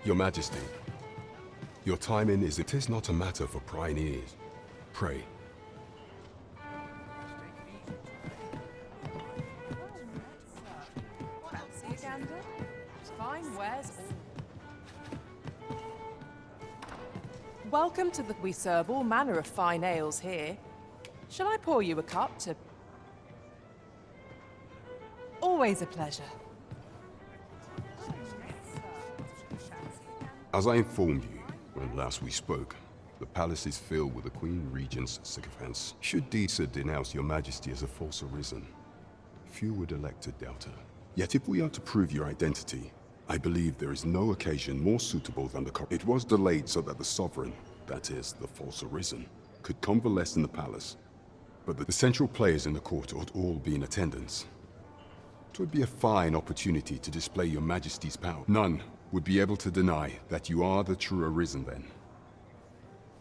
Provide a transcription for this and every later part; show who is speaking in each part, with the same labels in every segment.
Speaker 1: Your Majesty, your timing is it is not a matter for prying ears. Pray.
Speaker 2: Welcome to the... We serve all manner of fine ales here. Shall I pour you a cup to... Always a pleasure.
Speaker 1: As I informed you when last we spoke, the palace is filled with the Queen Regent's sycophants. Should Disa denounce your Majesty as a false arisen, few would elect to doubt her. Yet if we are to prove your identity, I believe there is no occasion more suitable than the... It was delayed so that the sovereign, that is, the false arisen, could convalesce in the palace. But the central players in the court ought all be in attendance. It would be a fine opportunity to display your Majesty's power. None would be able to deny that you are the true arisen then.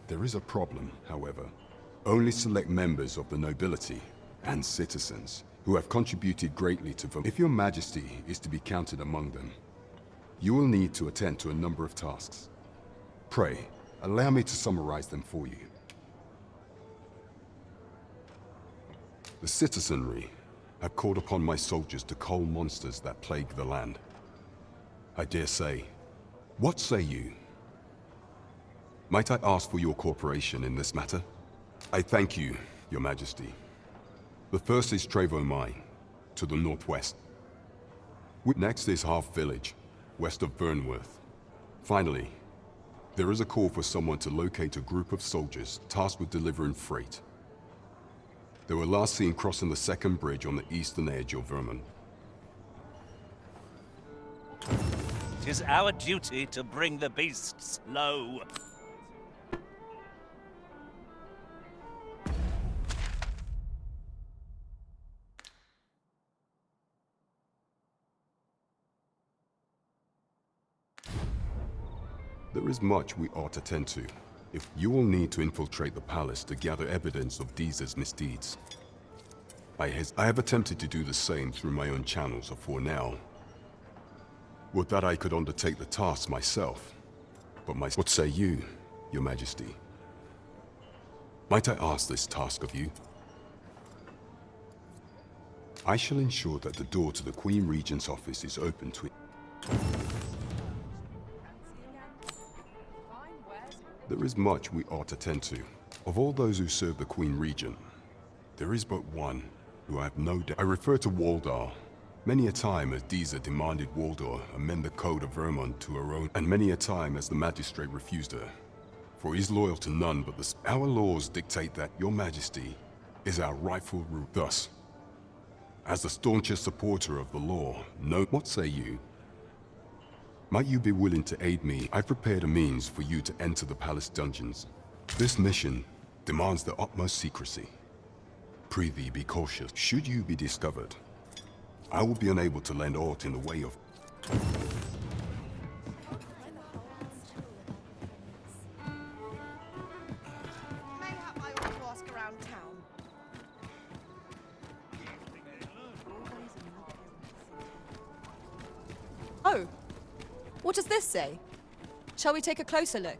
Speaker 1: There is a problem, however. Only select members of the nobility and citizens who have contributed greatly to them. If your Majesty is to be counted among them, you will need to attend to a number of tasks. Pray, allow me to summarize them for you. The citizenry have called upon my soldiers to cull monsters that plague the land. I dare say, what say you? Might I ask for your cooperation in this matter? I thank you, your Majesty. The first is Trevo Mine, to the northwest. Next is Half Village, west of Burnworth. Finally, there is a call for someone to locate a group of soldiers tasked with delivering freight. They were last seen crossing the second bridge on the eastern edge of Vermont.
Speaker 3: It is our duty to bring the beasts low.
Speaker 1: There is much we ought to tend to. If you will need to infiltrate the palace to gather evidence of Disa's misdeeds. I have attempted to do the same through my own channels for now. Would that I could undertake the task myself. But what say you, your Majesty? Might I ask this task of you? I shall ensure that the door to the Queen Regent's office is open to... There is much we ought to tend to. Of all those who serve the Queen Regent, there is but one who I have no doubt. I refer to Waldar. Many a time as Disa demanded Waldar amend the code of Vermont to her own, and many a time as the magistrate refused her. For he is loyal to none but the... Our laws dictate that your Majesty is our rightful ruler. Thus, as the staunchest supporter of the law, what say you? Might you be willing to aid me? I've prepared a means for you to enter the palace dungeons. This mission demands the utmost secrecy. Prithee, be cautious. Should you be discovered, I will be unable to lend aught in the way of...
Speaker 4: Mayhap I ought to ask around town.
Speaker 5: Oh, what does this say? Shall we take a closer look?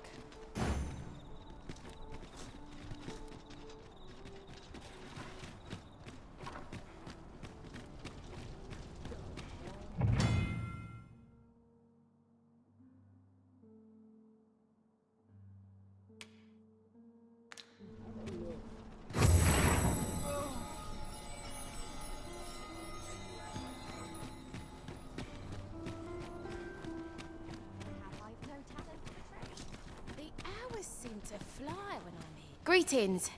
Speaker 6: Greetings.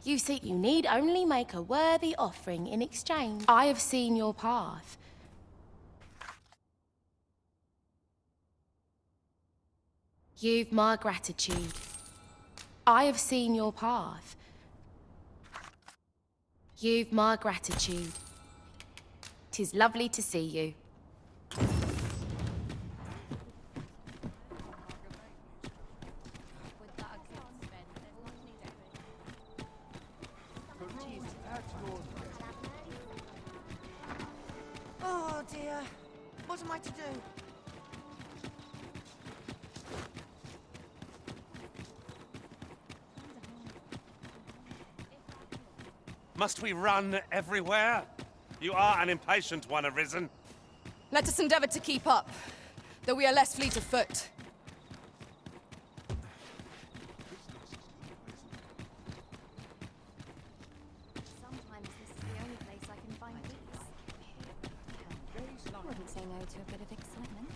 Speaker 6: You see, you need only make a worthy offering in exchange. I have seen your path. You've my gratitude. I have seen your path. You've my gratitude. 'Tis lovely to see you.
Speaker 4: dear. What am I to do?
Speaker 3: Must we run everywhere? You are an impatient one, Arisen.
Speaker 5: Let us endeavor to keep up, though we are less fleet of foot.
Speaker 7: Sometimes this is the only place I can find peace. Wouldn't say no to a bit of excitement.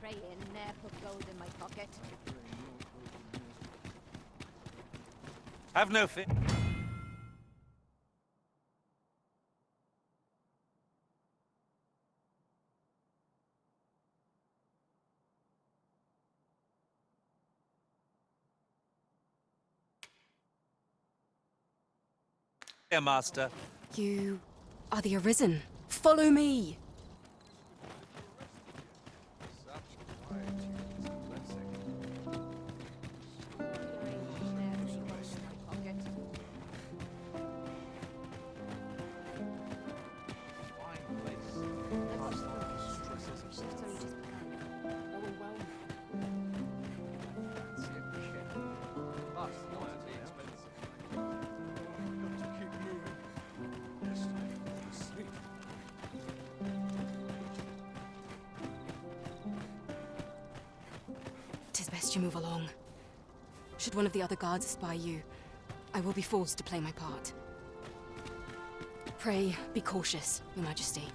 Speaker 7: Pray in, ne'er put gold in my pocket.
Speaker 3: Have no fear. Master.
Speaker 5: You are the Arisen. Follow me! Tis best you move along. Should one of the other guards spy you, I will be forced to play my part. Pray, be cautious, Your Majesty.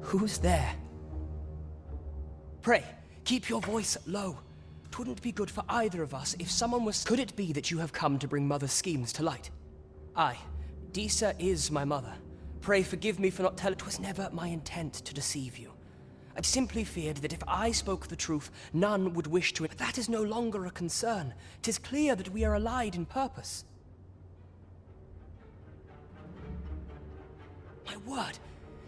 Speaker 8: Who's there? Pray, keep your voice low. 'Twouldn't be good for either of us if someone was— Could it be that you have come to bring Mother's schemes to light? Aye, Disa is my mother. Pray forgive me for not telling— 'Twas never my intent to deceive you. I simply feared that if I spoke the truth, none would wish to— But that is no longer a concern. 'Tis clear that we are allied in purpose. My word!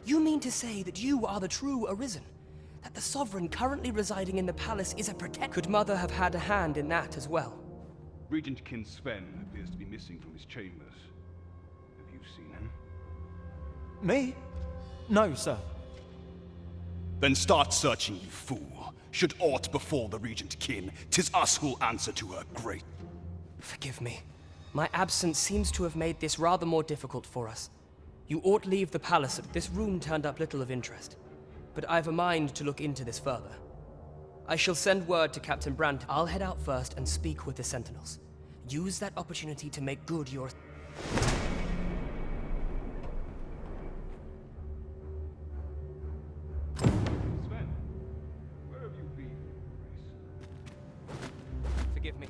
Speaker 8: You mean to say that you are the true Arisen? That the Sovereign currently residing in the palace is a protect— Could Mother have had a hand in that as well?
Speaker 9: Regent Kin Sven appears to be missing from his chambers. Have you seen him?
Speaker 10: Me? No, sir.
Speaker 11: Then start searching, you fool. Should aught befall the Regent Kin, 'tis us who'll answer to her great—
Speaker 8: Forgive me. My absence seems to have made this rather more difficult for us. You ought leave the palace. This room turned up little of interest, but I've a mind to look into this further. I shall send word to Captain Brandt. I'll head out first and speak with the Sentinels. Use that opportunity to make good your—
Speaker 9: Sven, where have you been, Grace?
Speaker 8: Forgive me.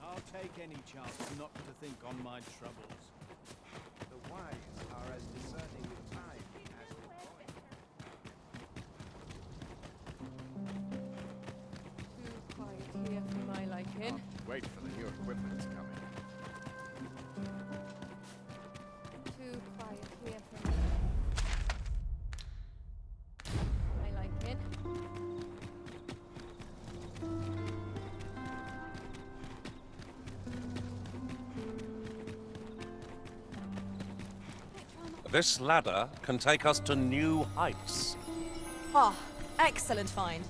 Speaker 10: I'll take any chance not to think on my troubles.
Speaker 12: The wise are as discerning with time as with coin.
Speaker 2: Too quiet here for my liking.
Speaker 12: Wait for the new equipment coming.
Speaker 3: This ladder can take us to new heights.
Speaker 13: Ah, excellent find.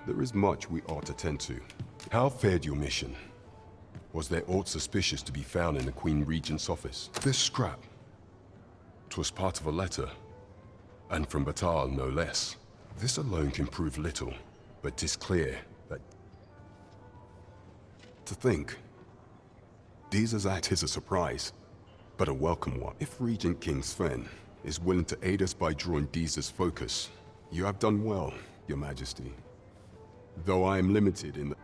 Speaker 1: There is much we ought to tend to. How fared your mission? Was there aught suspicious to be found in the Queen Regent's office? This scrap. 'Twas part of a letter. And from Batal, no less. This alone can prove little, but 'tis clear that... To think, Deezer's act is a surprise, but a welcome one. If Regent King Sven is willing to aid us by drawing Deezer's focus, you have done well, Your Majesty. Though I am limited in the...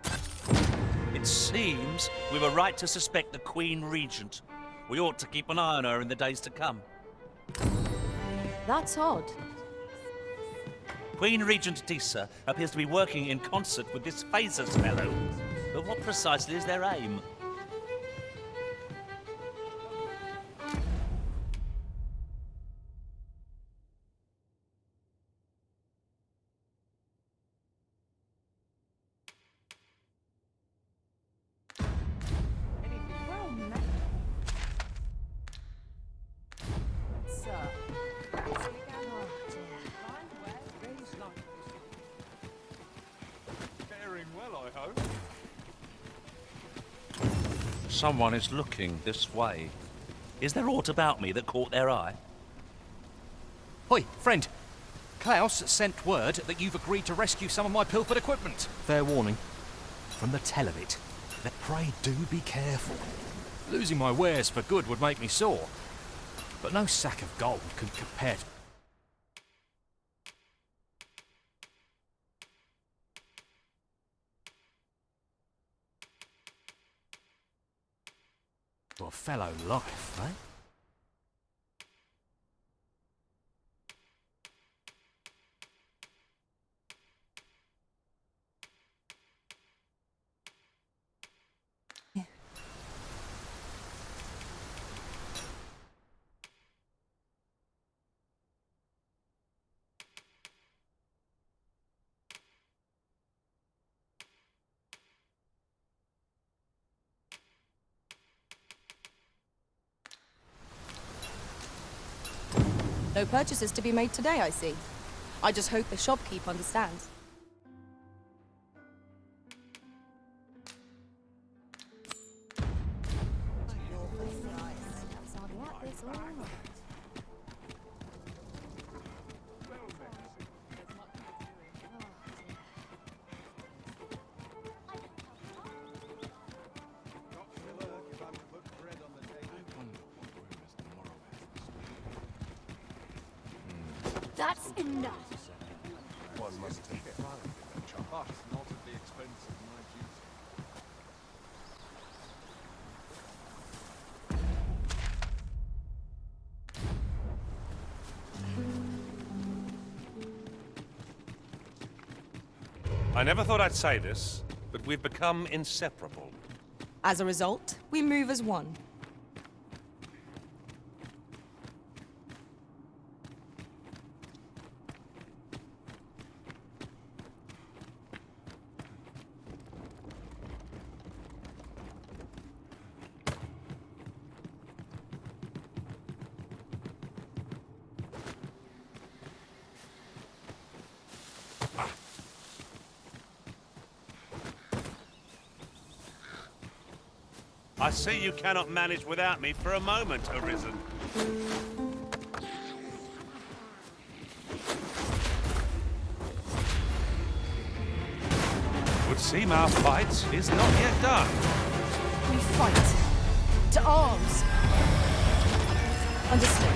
Speaker 14: It seems we were right to suspect the Queen Regent. We ought to keep an eye on her in the days to come.
Speaker 13: That's odd.
Speaker 14: Queen Regent Disa appears to be working in concert with this Phasers fellow. But what precisely is their aim? Someone is looking this way. Is there aught about me that caught their eye?
Speaker 15: Hoi, friend. Klaus sent word that you've agreed to rescue some of my pilfered equipment. Fair warning. From the tell of it, that pray do be careful. Losing my wares for good would make me sore. But no sack of gold can compare to a fellow life, eh?
Speaker 13: No purchases to be made today, I see. I just hope the shopkeep understands.
Speaker 7: That's enough.
Speaker 12: One must take pride in that job, but not at the expense of my duty.
Speaker 3: I never thought I'd say this, but we've become inseparable.
Speaker 13: As a result, we move as one.
Speaker 3: I see you cannot manage without me for a moment, Arisen. Would seem our fight is not yet done.
Speaker 13: We fight. To arms. Understood.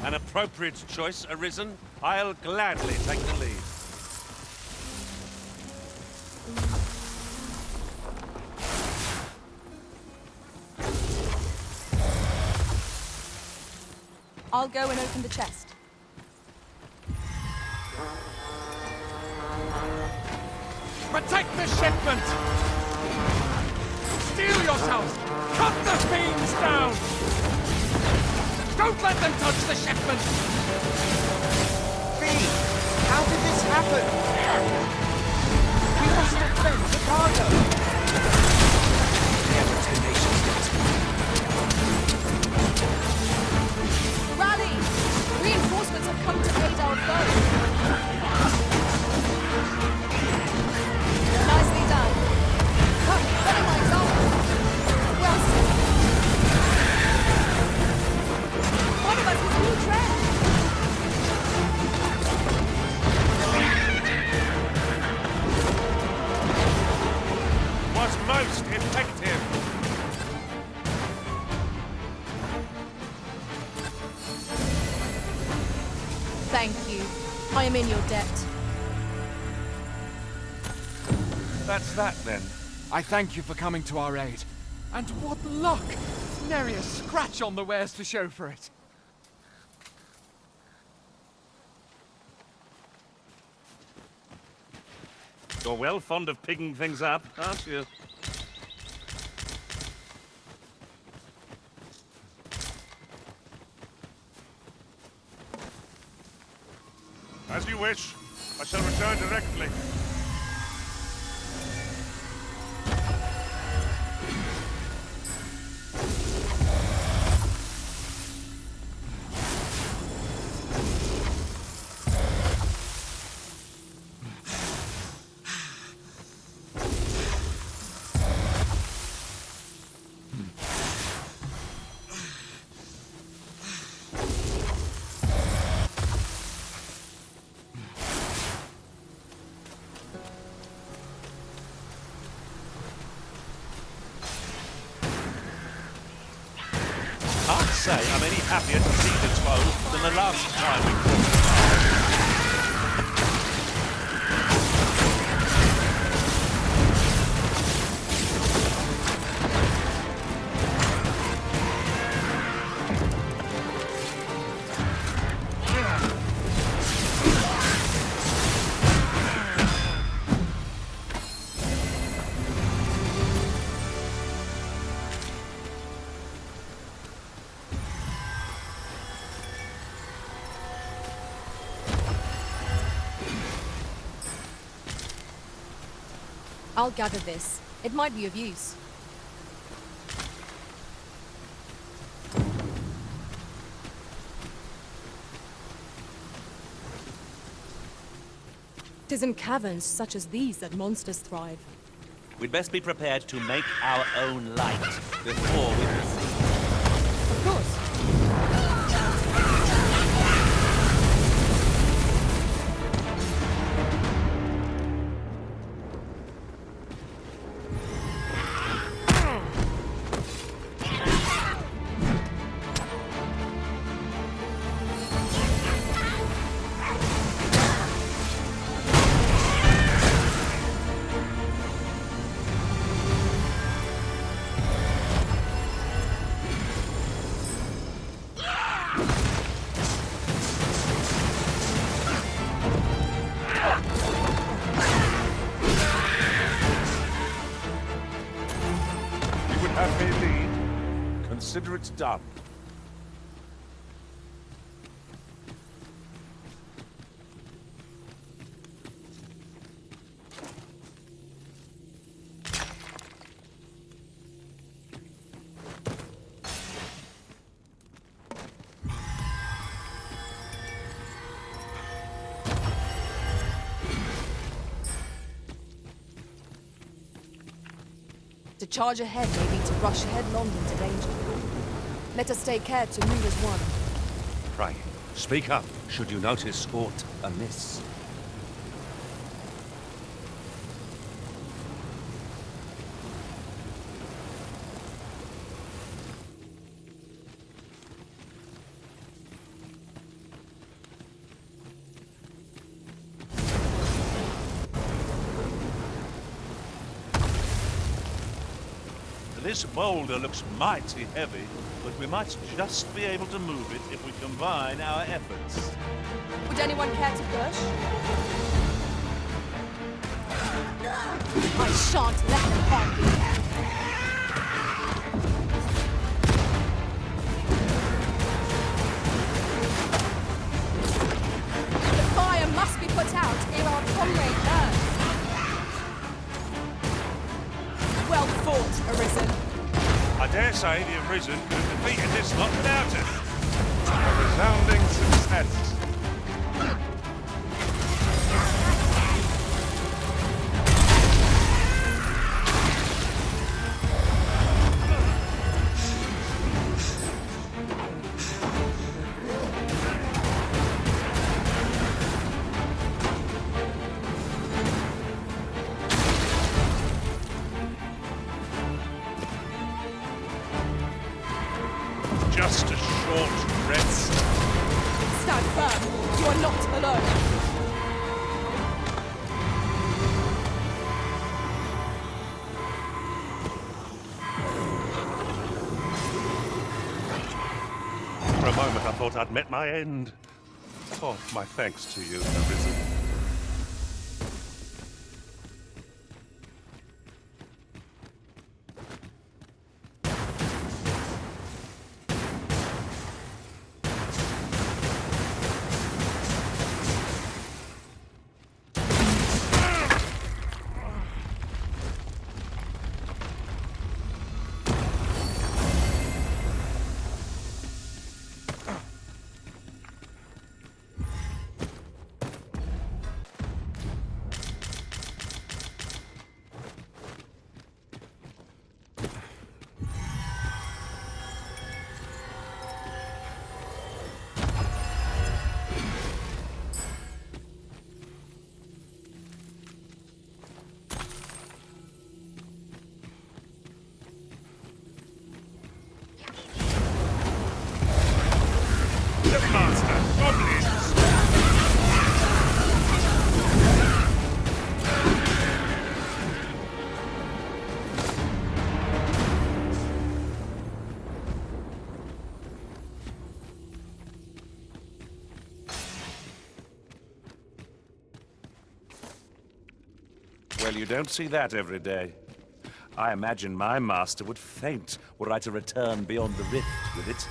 Speaker 3: An appropriate choice arisen. I'll gladly take the lead.
Speaker 13: I'll go and open the chest.
Speaker 16: Protect the shipment! Steel yourselves! Cut the fiends down! Don't let them touch the shipment!
Speaker 12: Fiend! How did this happen? We must defend the cargo!
Speaker 8: The nations
Speaker 13: Rally! Reinforcements have come to aid our foe. Nicely done. Come, follow my example. Well said. One of us is new tread.
Speaker 3: Was most effective.
Speaker 13: Thank you. I am in your debt.
Speaker 3: That's that then.
Speaker 16: I thank you for coming to our aid. And what luck! Nary a scratch on the wares to show for it.
Speaker 3: You're well fond of picking things up, aren't you? As you wish. I shall return directly. I'd say I'm any happier to see the toll than the last time we fought.
Speaker 13: I'll gather this. It might be of use. Tis in caverns such as these that monsters thrive.
Speaker 14: We'd best be prepared to make our own light before we proceed.
Speaker 13: Of course.
Speaker 3: Have me lead. Consider it done.
Speaker 13: To charge ahead may be to rush headlong into danger. Let us take care to move as one.
Speaker 3: Pray, speak up should you notice aught amiss. This boulder looks mighty heavy, but we might just be able to move it if we combine our efforts.
Speaker 13: Would anyone care to push? I shan't let them harm you. The fire must be put out ere our comrade burns. Well fought, Arisen.
Speaker 3: I dare say the Arisen could have defeated this lot without us. A resounding success. Just a short rest.
Speaker 13: Stand firm. You are not alone.
Speaker 3: For a moment I thought I'd met my end. Oh, my thanks to you, Arisen. Well, you don't see that every day. I imagine my master would faint were I to return beyond the rift with it.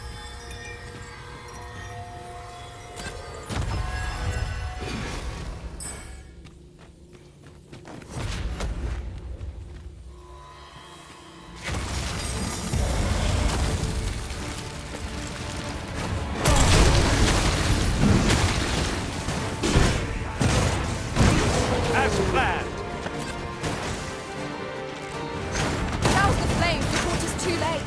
Speaker 3: As planned.
Speaker 13: Douse the flames before it is too late.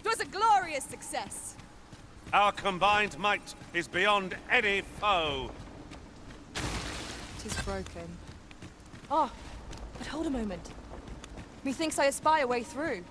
Speaker 13: It was a glorious success.
Speaker 3: Our combined might is beyond any foe.
Speaker 13: It is broken. Oh, but hold a moment. Methinks I espy a way through.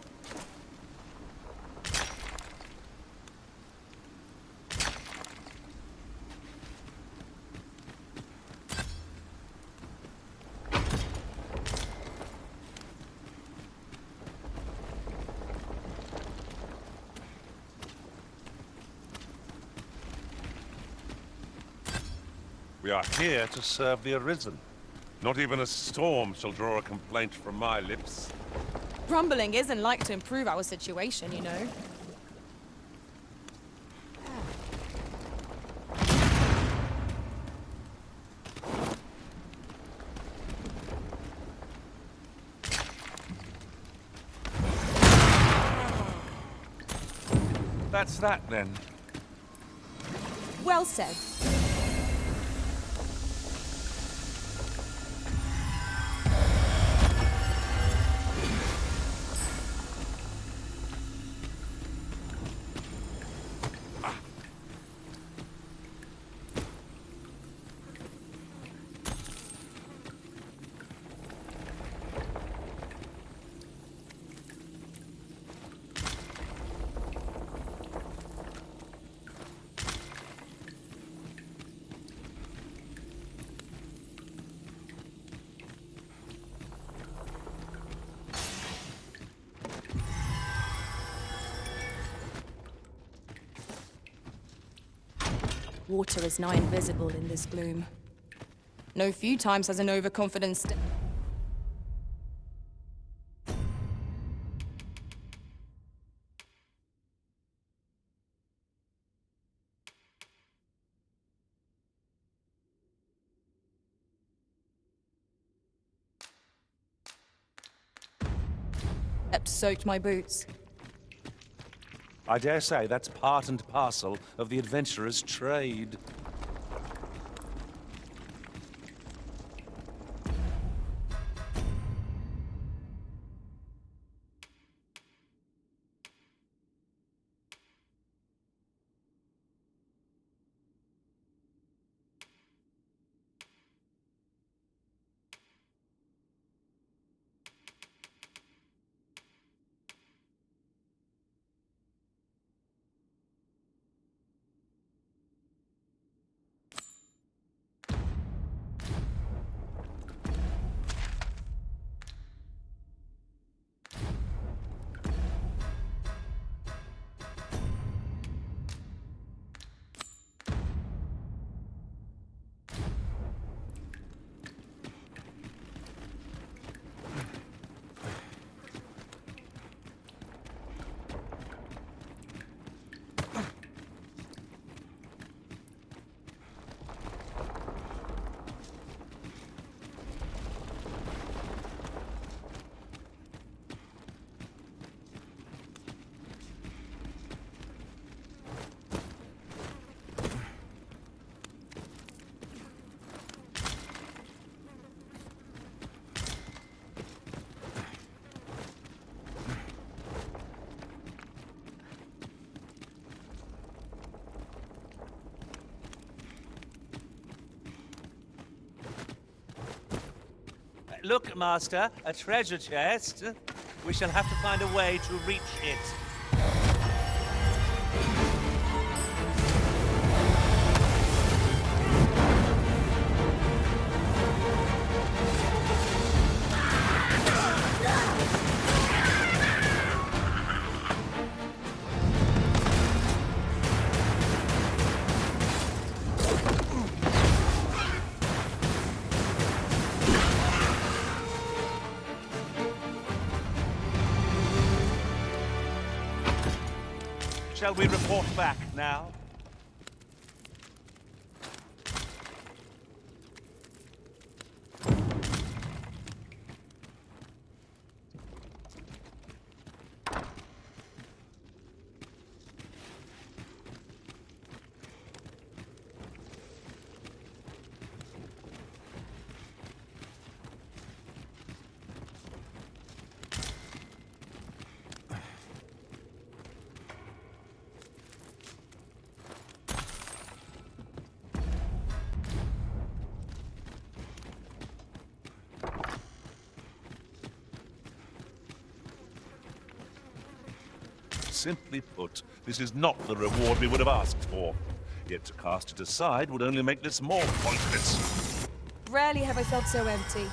Speaker 3: We are here to serve the Arisen. Not even a storm shall draw a complaint from my lips.
Speaker 13: Grumbling isn't like to improve our situation, you know.
Speaker 3: That's that, then.
Speaker 13: Well said. Water is nigh invisible in this gloom. No few times has an overconfident step soaked my boots.
Speaker 3: I dare say that's part and parcel of the adventurer's trade. Look, Master, a treasure chest. We shall have to find a way to reach it. Shall we report back now? Simply put, this is not the reward we would have asked for. Yet to cast it aside would only make this more pointless.
Speaker 13: Rarely have I felt so empty.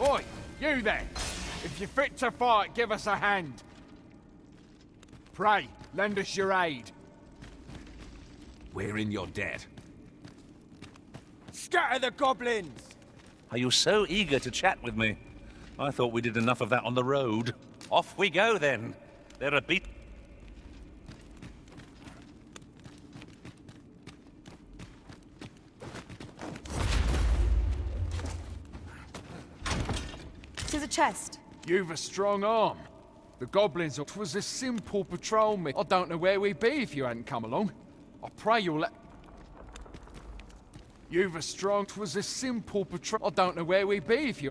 Speaker 12: Oi, you there! If you're fit to fight, give us a hand. Pray, lend us your aid.
Speaker 11: We're in your debt.
Speaker 12: Scatter the goblins!
Speaker 3: Are you so eager to chat with me? I thought we did enough of that on the road. Off we go, then. They're a beat.
Speaker 13: Tis a chest.
Speaker 16: You've a strong arm. The goblins was a simple patrol mission. I don't know where we'd be if you hadn't come along. I pray you'll let... You've a strong... was a simple patrol... I don't know where we'd be if you...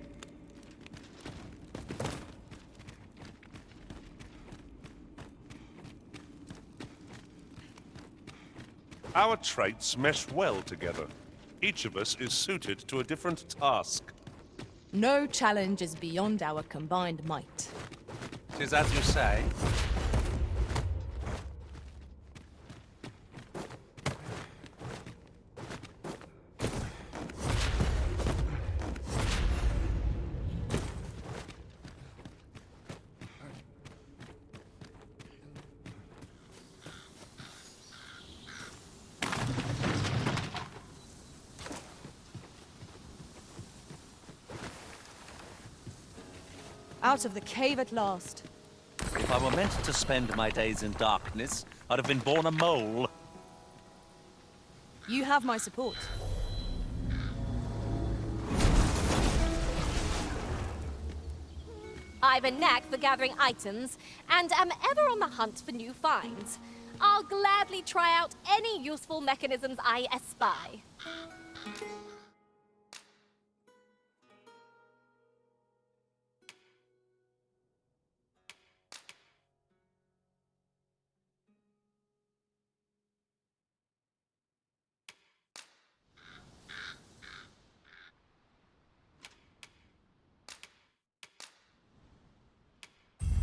Speaker 17: Our traits mesh well together. Each of us is suited to a different task.
Speaker 18: No challenge is beyond our combined might.
Speaker 14: 'Tis as you say.
Speaker 13: Out of the cave at last.
Speaker 14: If I were meant to spend my days in darkness, I'd have been born a mole.
Speaker 13: You have my support.
Speaker 19: I've a knack for gathering items, and am ever on the hunt for new finds. I'll gladly try out any useful mechanisms I espy.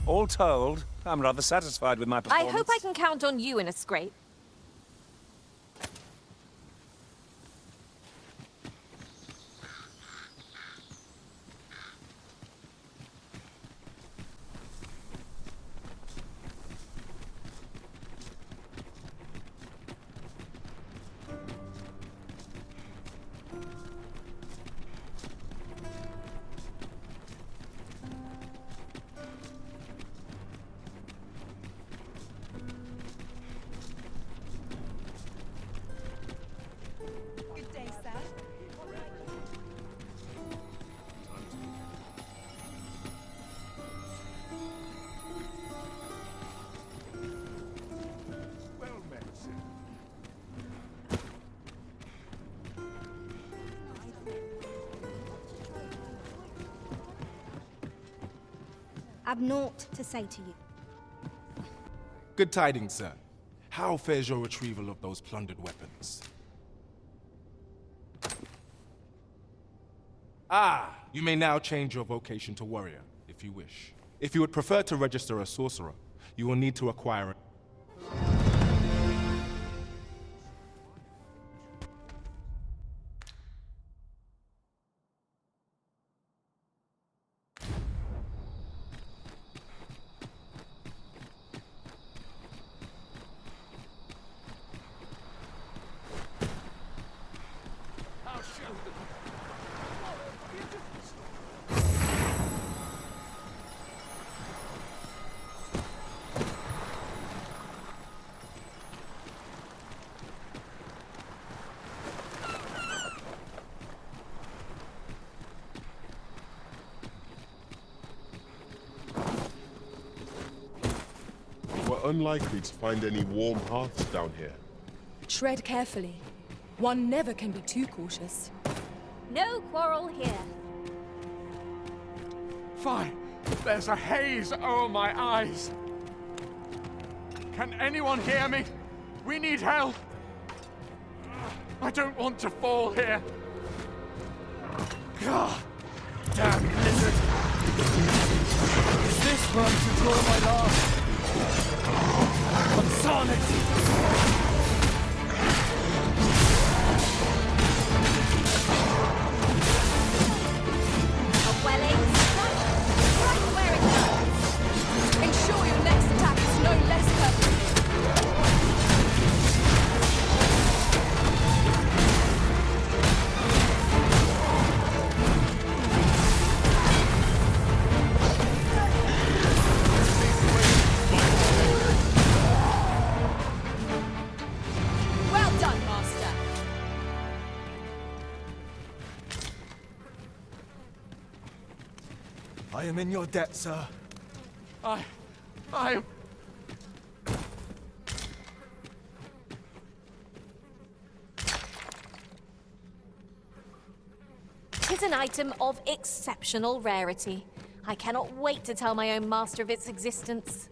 Speaker 3: All told, I'm rather satisfied with my
Speaker 19: I
Speaker 3: performance.
Speaker 19: hope I can count on you in a scrape.
Speaker 20: I've naught to say to you.
Speaker 21: Good tidings, sir. How fares your retrieval of those plundered weapons? Ah, you may now change your vocation to warrior, if you wish. If you would prefer to register a sorcerer, you will need to acquire a...
Speaker 22: We're unlikely to find any warm hearths down here.
Speaker 13: Tread carefully. One never can be too cautious.
Speaker 19: No quarrel here.
Speaker 16: Fine. There's a haze over my eyes. Can anyone hear me? We need help. I don't want to fall here. God, damn lizard. Is this where to draw my last? Sonnet!
Speaker 13: Ensure your next attack is no less perfect.
Speaker 16: I am in your debt, sir. I am...
Speaker 19: Tis an item of exceptional rarity. I cannot wait to tell my own master of its existence.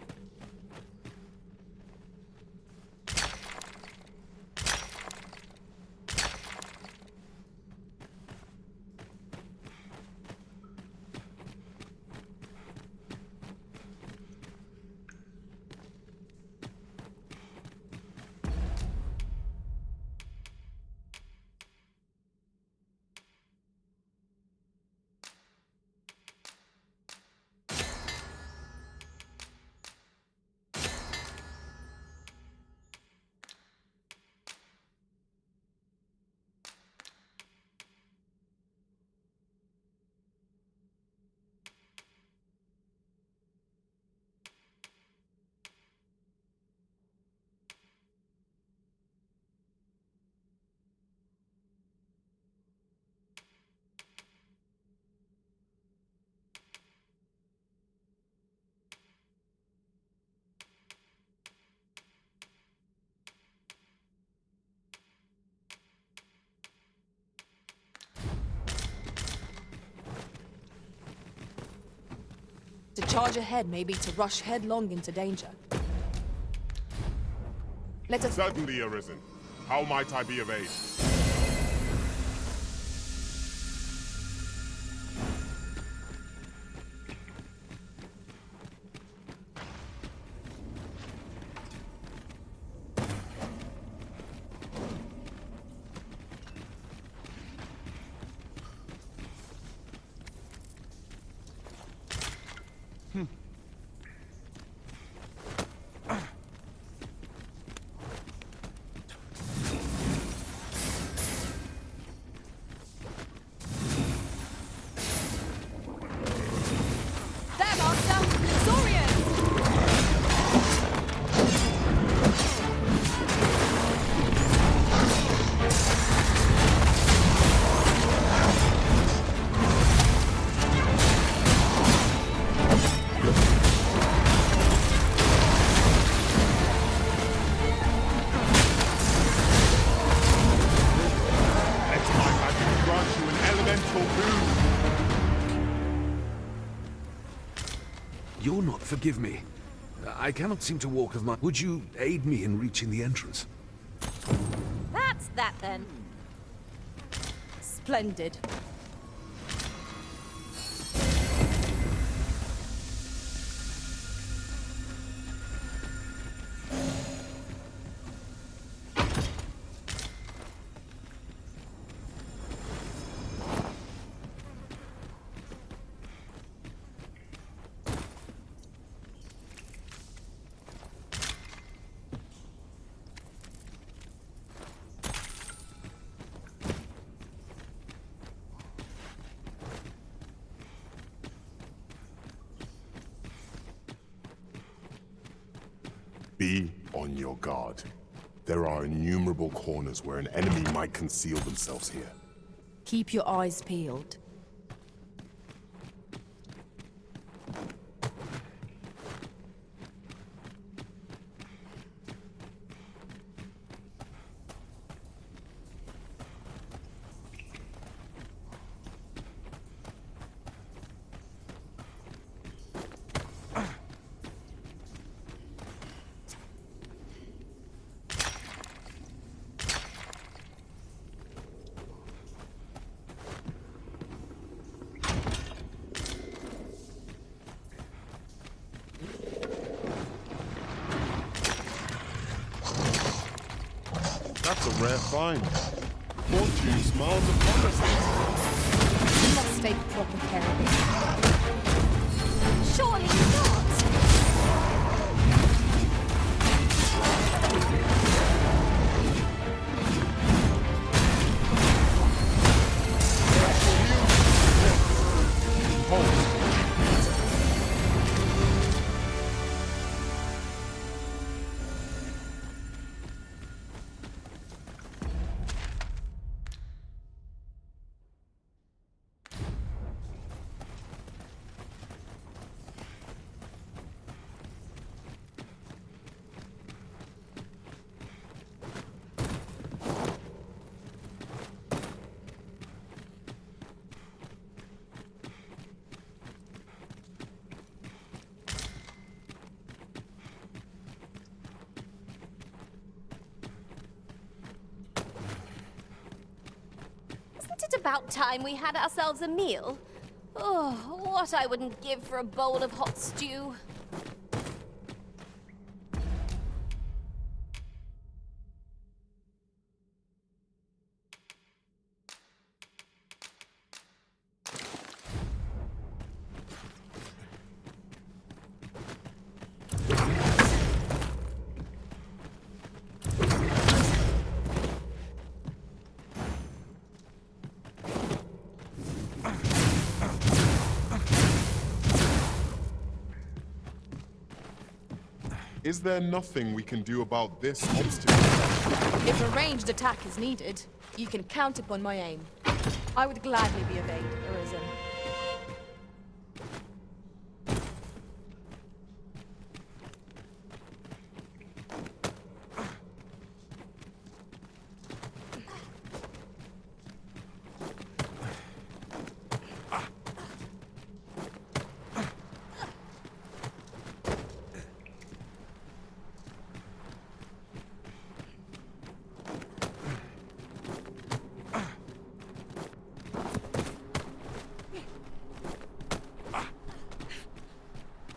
Speaker 13: To charge ahead may be to rush headlong into danger. Let us...
Speaker 22: Certainly, Arisen. How might I be of aid?
Speaker 4: You're not, forgive me. I cannot seem to walk of my... Would you aid me in reaching the entrance?
Speaker 19: That's that then.
Speaker 13: Splendid.
Speaker 22: Be on your guard. There are innumerable corners where an enemy might conceal themselves here.
Speaker 18: Keep your eyes peeled.
Speaker 22: That's a rare find. Fortune smiles upon us.
Speaker 18: You must take proper care of it.
Speaker 19: Surely not! about time we had ourselves a meal. Oh, what I wouldn't give for a bowl of hot stew.
Speaker 22: Is there nothing we can do about this obstacle?
Speaker 13: If a ranged attack is needed, you can count upon my aim. I would gladly be of aid, Arisen.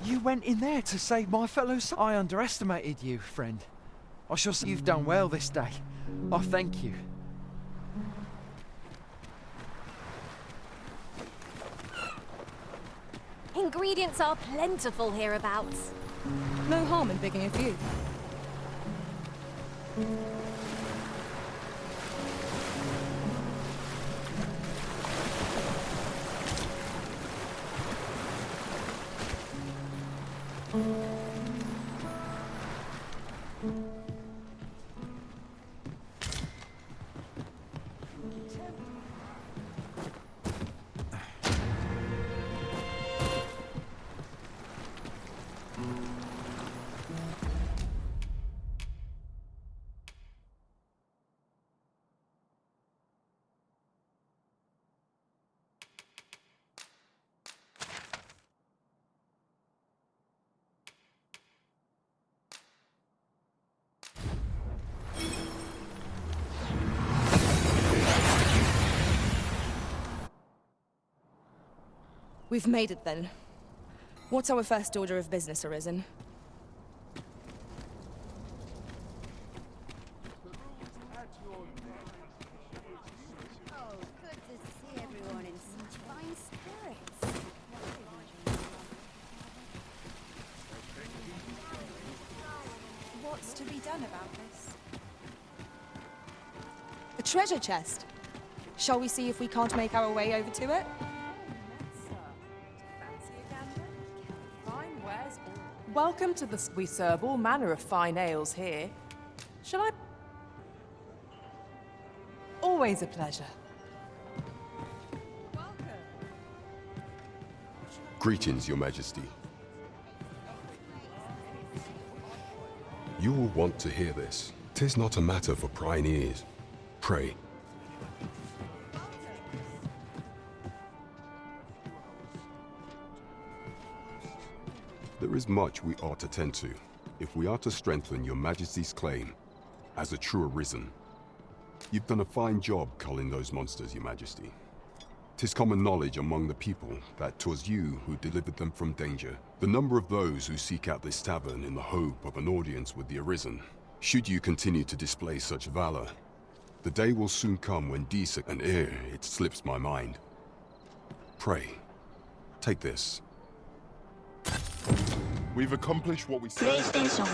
Speaker 12: You went in there to save my fellow son. I underestimated you, friend. I shall say you've done well this day. I thank you.
Speaker 19: Ingredients are plentiful hereabouts.
Speaker 13: No harm in picking a few. We've made it then. What's our first order of business, Arisen?
Speaker 7: Oh, good to see everyone in such fine spirits.
Speaker 13: What's to be done about this? A treasure chest. Shall we see if we can't make our way over to it?
Speaker 2: Welcome to the... We serve all manner of fine ales here. Shall I... Always a pleasure.
Speaker 1: Greetings, Your Majesty. You will want to hear this. 'Tis not a matter for prying ears. Pray. There is much we ought to tend to, if we are to strengthen Your Majesty's claim as a true Arisen. You've done a fine job culling those monsters, Your Majesty. 'Tis common knowledge among the people that 'twas you who delivered them from danger. The number of those who seek out this tavern in the hope of an audience with the Arisen, should you continue to display such valor, the day will soon come when decent and it slips my mind. Pray, take this.
Speaker 22: We've accomplished what we said.
Speaker 5: PlayStation